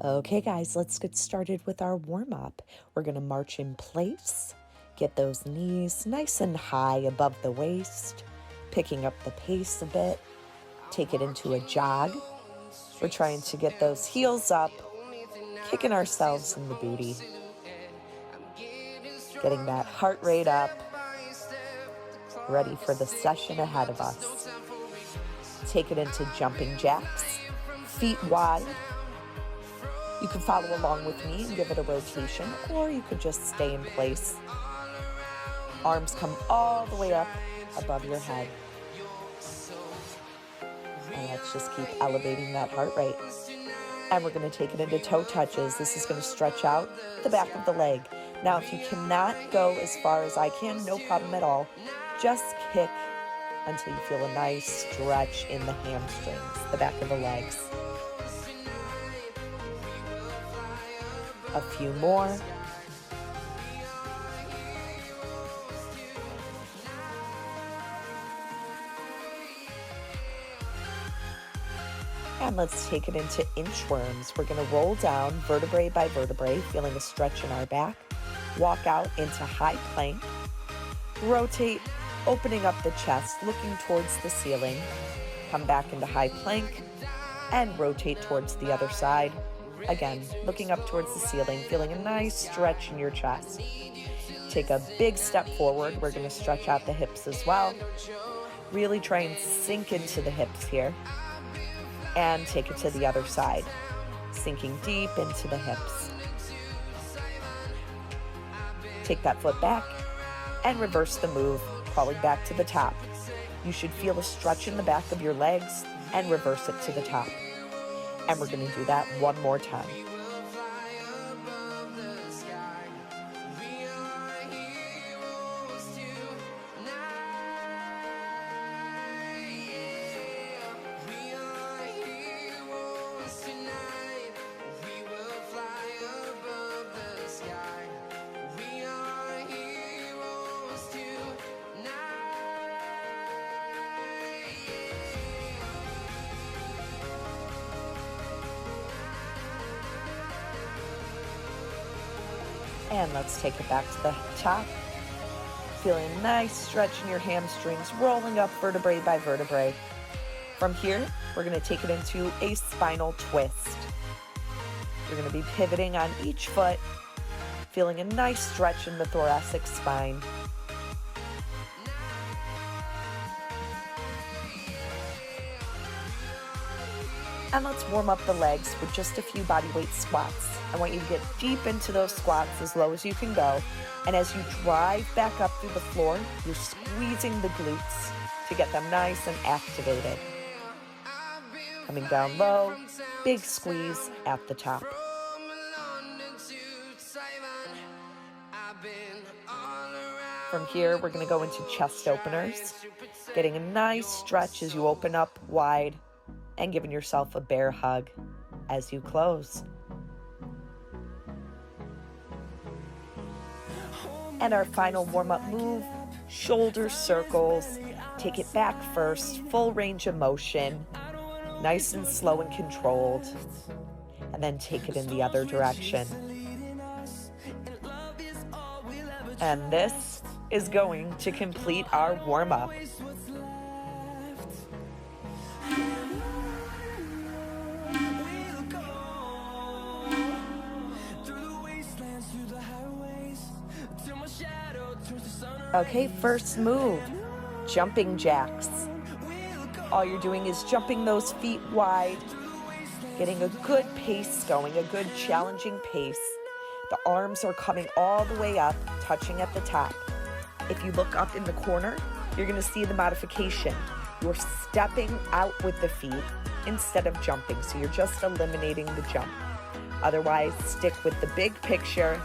Okay, guys, let's get started with our warm-up. We're going to march in place, get those knees nice and high above the waist, picking up the pace a bit, take it into a jog. We're trying to get those heels up, kicking ourselves in the booty, getting that heart rate up, ready for the session ahead of us. Take it into jumping jacks, feet wide. You can follow along with me and give it a rotation, or you could just stay in place. Arms come all the way up above your head. And let's just keep elevating that heart rate. And we're going to take it into toe touches. This is going to stretch out the back of the leg. Now, if you cannot go as far as I can, no problem at all. Just kick until you feel a nice stretch in the hamstrings, the back of the legs. A few more. And let's take it into inchworms. We're going to roll down vertebrae by vertebrae, feeling a stretch in our back. Walk out into high plank. Rotate, opening up the chest, looking towards the ceiling. Come back into high plank and rotate towards the other side. Again, looking up towards the ceiling, feeling a nice stretch in your chest. Take a big step forward. We're going to stretch out the hips as well. Really try and sink into the hips here. And take it to the other side, sinking deep into the hips. Take that foot back and reverse the move, crawling back to the top. You should feel a stretch in the back of your legs and reverse it to the top. And we're going to do that one more time. And let's take it back to the top. Feeling a nice stretch in your hamstrings, rolling up vertebrae by vertebrae. From here, we're going to take it into a spinal twist. You're going to be pivoting on each foot, feeling a nice stretch in the thoracic spine. And let's warm up the legs with just a few body weight squats. I want you to get deep into those squats as low as you can go. And as you drive back up through the floor, you're squeezing the glutes to get them nice and activated. Coming down low, big squeeze at the top. From here, we're going to go into chest openers, getting a nice stretch as you open up wide and giving yourself a bear hug as you close. And our final warm-up move, shoulder circles. Take it back first, full range of motion, nice and slow and controlled, and then take it in the other direction. And this is going to complete our warm-up. Okay, first move, jumping jacks. All you're doing is jumping those feet wide, getting a good pace going, a good challenging pace. The arms are coming all the way up, touching at the top. If you look up in the corner, you're going to see the modification. You're stepping out with the feet instead of jumping, so you're just eliminating the jump. Otherwise, stick with the big picture,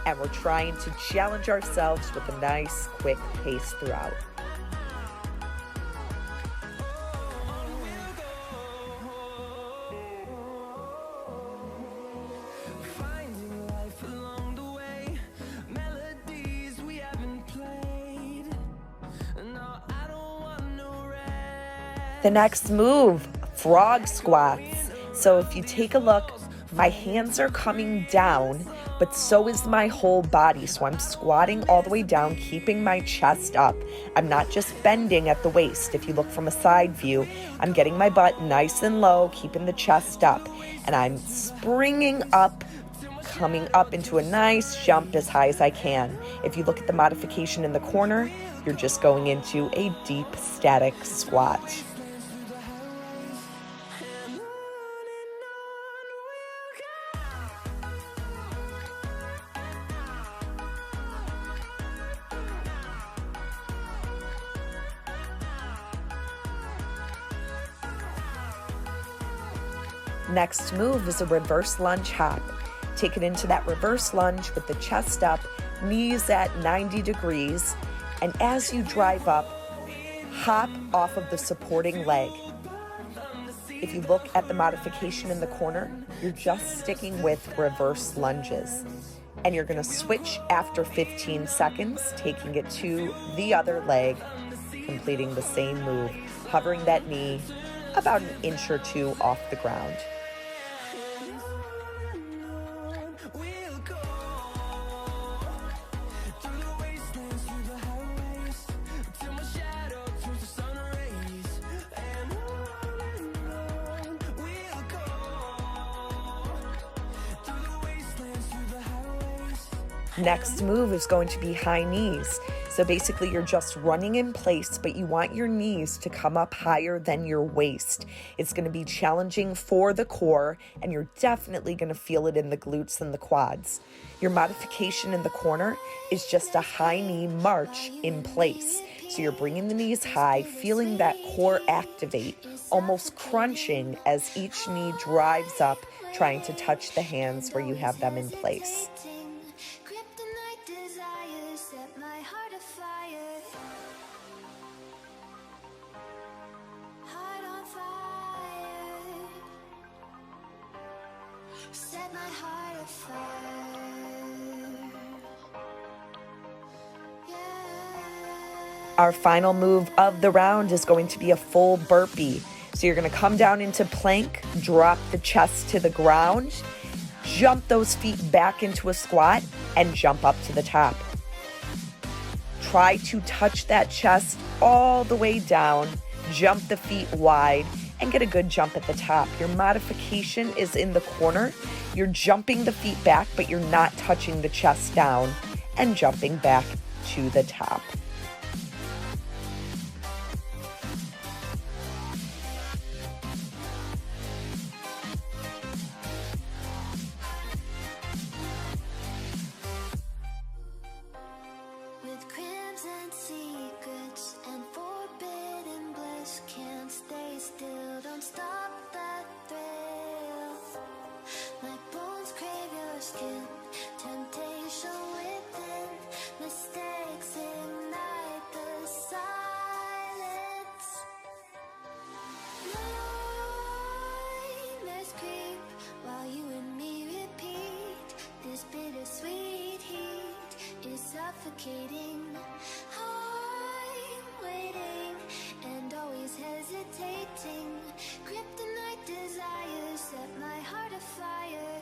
and we're trying to challenge ourselves with a nice, quick pace throughout. The next move, frog squats. So if you take a look My hands are coming down, but so is my whole body. So I'm squatting all the way down, keeping my chest up. I'm not just bending at the waist. If you look from a side view, I'm getting my butt nice and low, keeping the chest up. And I'm springing up, coming up into a nice jump as high as I can. If you look at the modification in the corner, you're just going into a deep static squat. Next move is a reverse lunge hop. Take it into that reverse lunge with the chest up, knees at 90 degrees, and as you drive up, hop off of the supporting leg. If you look at the modification in the corner, you're just sticking with reverse lunges. And you're gonna switch after 15 seconds, taking it to the other leg, completing the same move, hovering that knee about an inch or two off the ground. Next move is going to be high knees. So basically you're just running in place, but you want your knees to come up higher than your waist. It's going to be challenging for the core, and you're definitely going to feel it in the glutes and the quads. Your modification in the corner is just a high knee march in place. So you're bringing the knees high, feeling that core activate, almost crunching as each knee drives up, trying to touch the hands where you have them in place. Set my heart afire. Yeah. Our final move of the round is going to be a full burpee. So you're going to come down into plank, drop the chest to the ground, jump those feet back into a squat, and jump up to the top. Try to touch that chest all the way down, jump the feet wide, and get a good jump at the top. Your modification is in the corner. You're jumping the feet back, but you're not touching the chest down, and jumping back to the top. With crimson secrets and forbidden bliss, can't stay still, don't stop that thrill. My bones crave your skin, temptation within, mistakes ignite the silence. Nightmares creep while you and me repeat. This bittersweet heat is suffocating. I'm waiting and always hesitating. Kryptonite desires set my heart afire.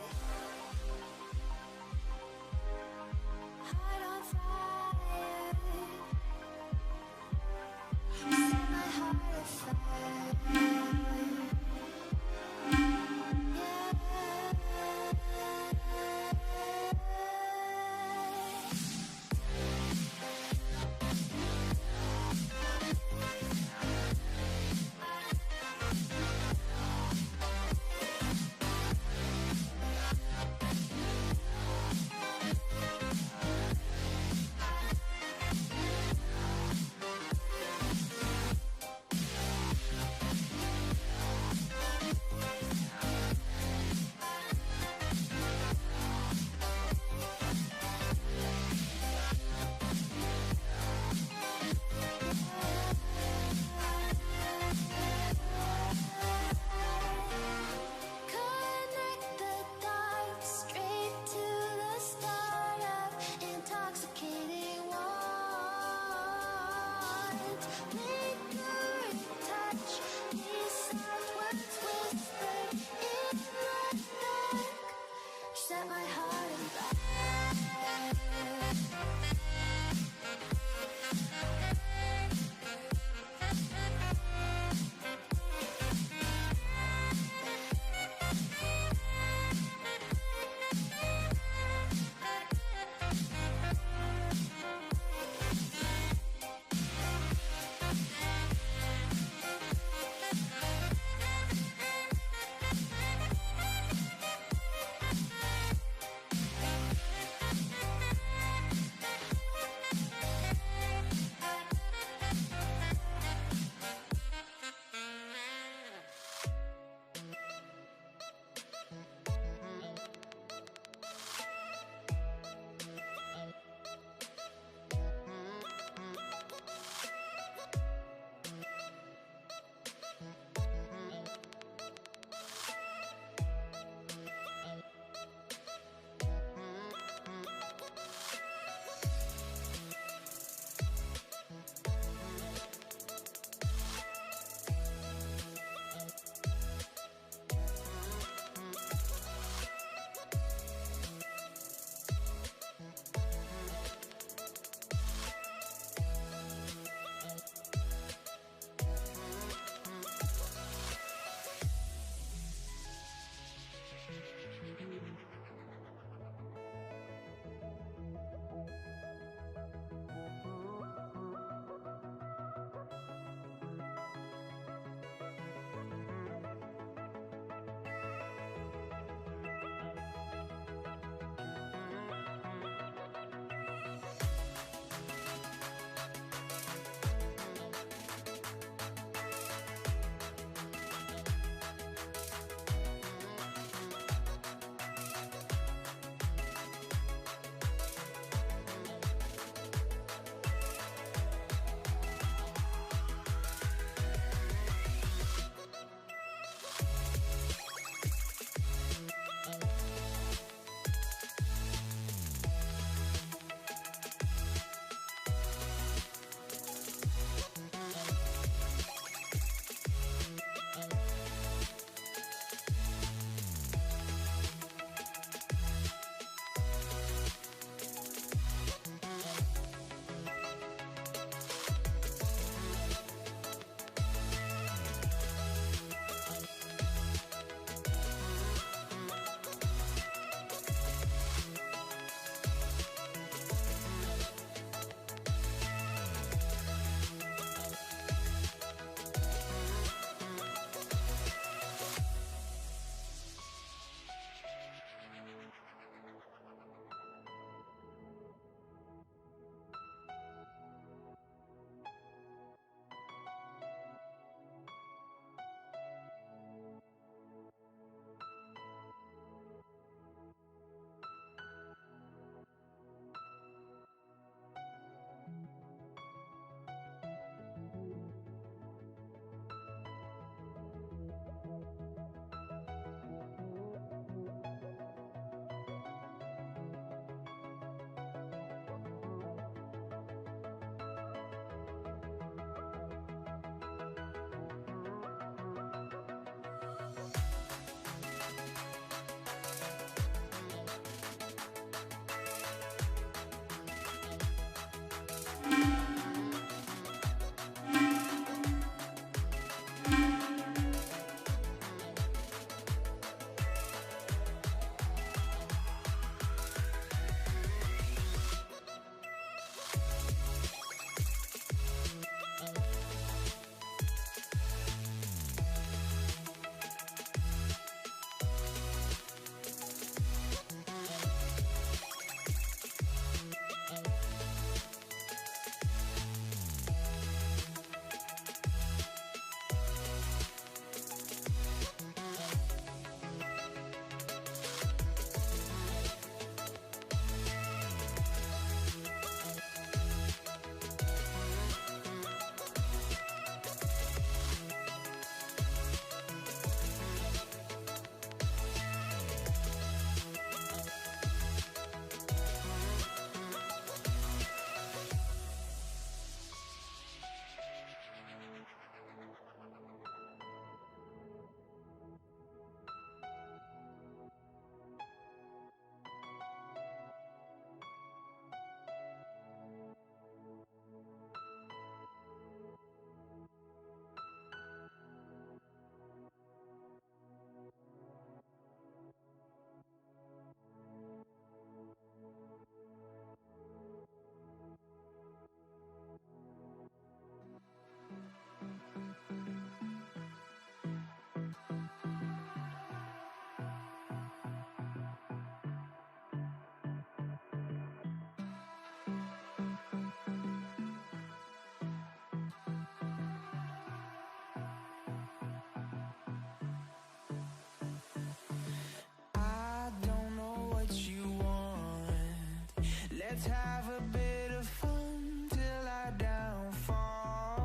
Let's have a bit of fun till I downfall.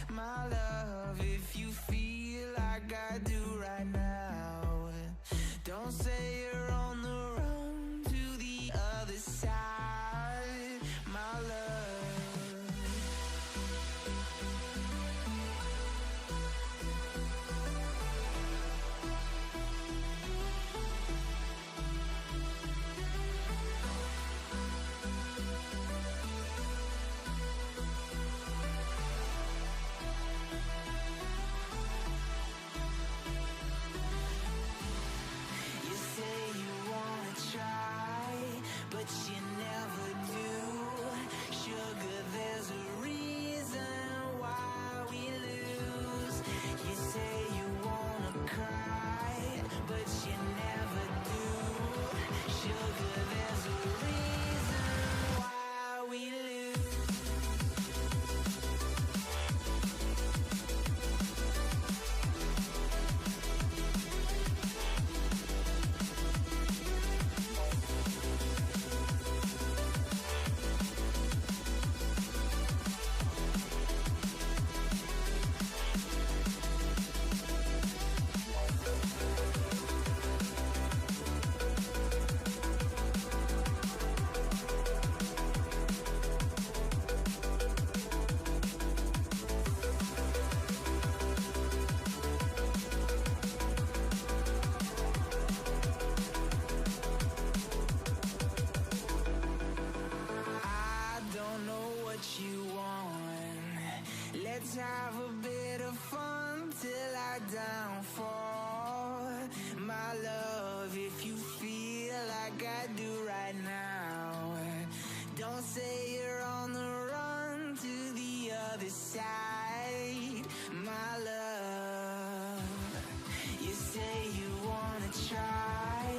My love, if you feel like I do right now, don't say you're on the run to the other side, my love. Let's have a bit of fun till I downfall. My love, if you feel like I do right now, don't say you're on the run to the other side, my love. You say you wanna try,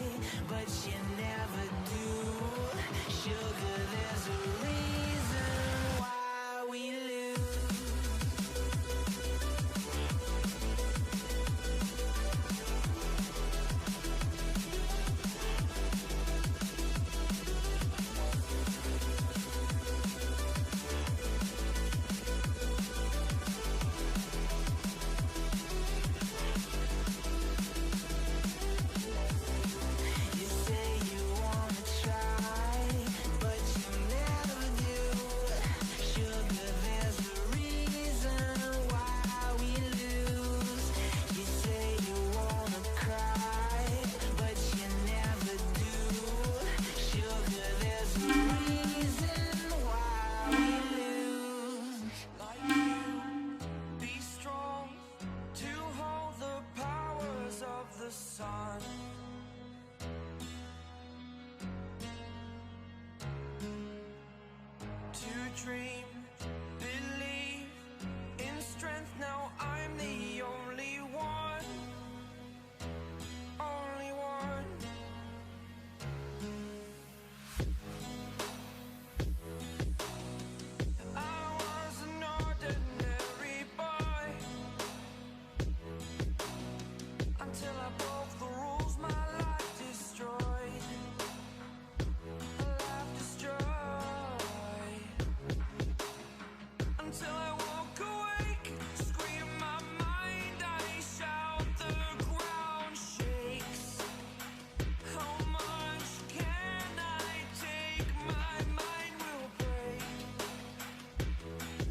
but you never do. Sugar, there's a reason why we lose. Dream, believe in strength. Now I'm the only one, only one. I was an ordinary boy until I broke the rules. My life destroyed, life destroyed. Until I walk awake, scream my mind, I shout, the ground shakes. How much can I take? My mind will break.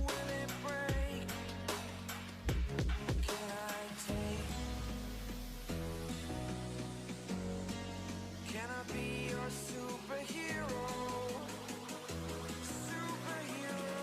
Will it break? Can I take? Can I be your superhero? Superhero.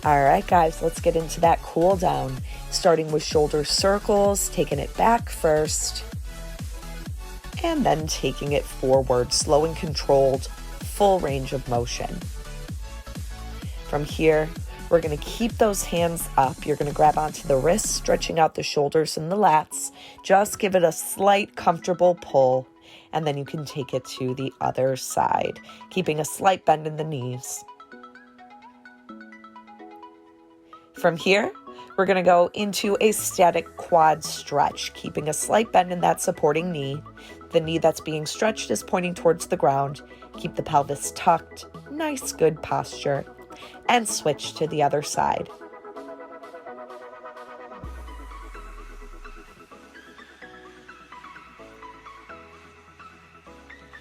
All right, guys, let's get into that cool down. Starting with shoulder circles, taking it back first, and then taking it forward, slow and controlled, full range of motion. From here, we're going to keep those hands up. You're going to grab onto the wrists, stretching out the shoulders and the lats. Just give it a slight comfortable pull, and then you can take it to the other side, keeping a slight bend in the knees. From here, we're going to go into a static quad stretch, keeping a slight bend in that supporting knee. The knee that's being stretched is pointing towards the ground. Keep the pelvis tucked, nice good posture, and switch to the other side.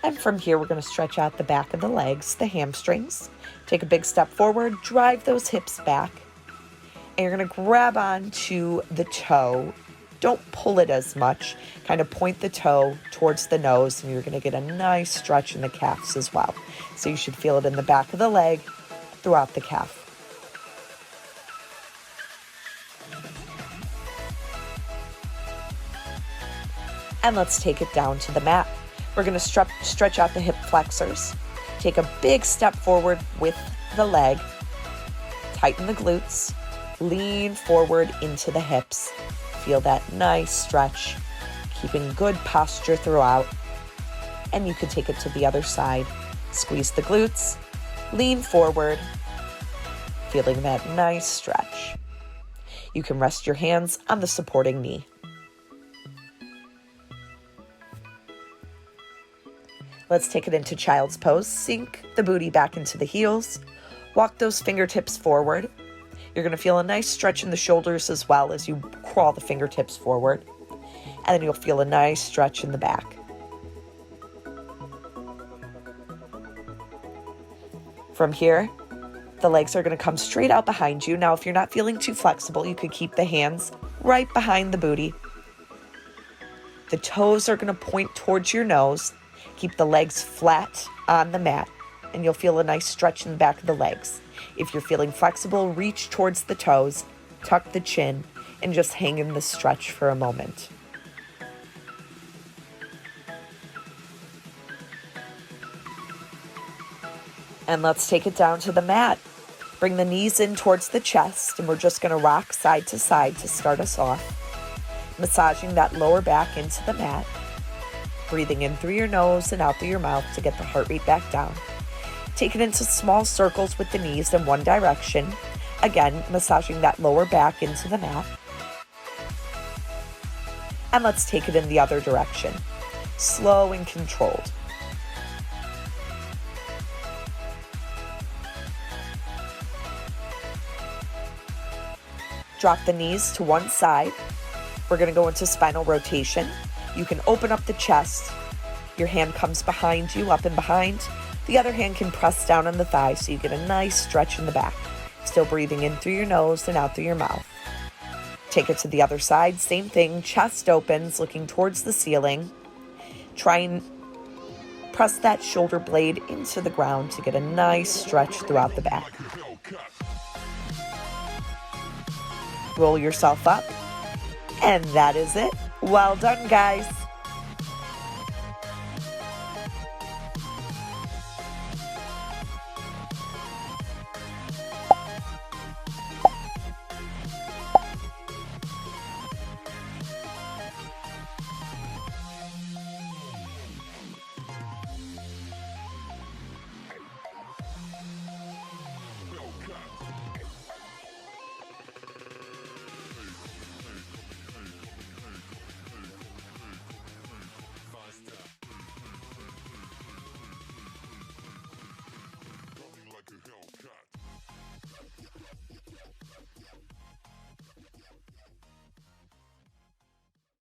And from here, we're going to stretch out the back of the legs, the hamstrings. Take a big step forward, drive those hips back. And you're going to grab onto the toe. Don't pull it as much. Kind of point the toe towards the nose, and you're going to get a nice stretch in the calves as well. So you should feel it in the back of the leg, throughout the calf. And let's take it down to the mat. We're going to stretch out the hip flexors. Take a big step forward with the leg. Tighten the glutes. Lean forward into the hips. Feel that nice stretch, keeping good posture throughout. And you can take it to the other side. Squeeze the glutes, lean forward, feeling that nice stretch. You can rest your hands on the supporting knee. Let's take it into child's pose. Sink the booty back into the heels. Walk those fingertips forward. You're going to feel a nice stretch in the shoulders as well as you crawl the fingertips forward. And then you'll feel a nice stretch in the back. From here, the legs are going to come straight out behind you. Now, if you're not feeling too flexible, you could keep the hands right behind the booty. The toes are going to point towards your nose. Keep the legs flat on the mat, and you'll feel a nice stretch in the back of the legs. If you're feeling flexible, reach towards the toes, tuck the chin, and just hang in the stretch for a moment. And let's take it down to the mat. Bring the knees in towards the chest, and we're just going to rock side to side to start us off. Massaging that lower back into the mat. Breathing in through your nose and out through your mouth to get the heart rate back down. Take it into small circles with the knees in one direction. Again, massaging that lower back into the mat. And let's take it in the other direction. Slow and controlled. Drop the knees to one side. We're going to go into spinal rotation. You can open up the chest. Your hand comes behind you, up and behind. The other hand can press down on the thigh so you get a nice stretch in the back. Still breathing in through your nose and out through your mouth. Take it to the other side. Same thing. Chest opens, looking towards the ceiling. Try and press that shoulder blade into the ground to get a nice stretch throughout the back. Roll yourself up. And that is it. Well done, guys.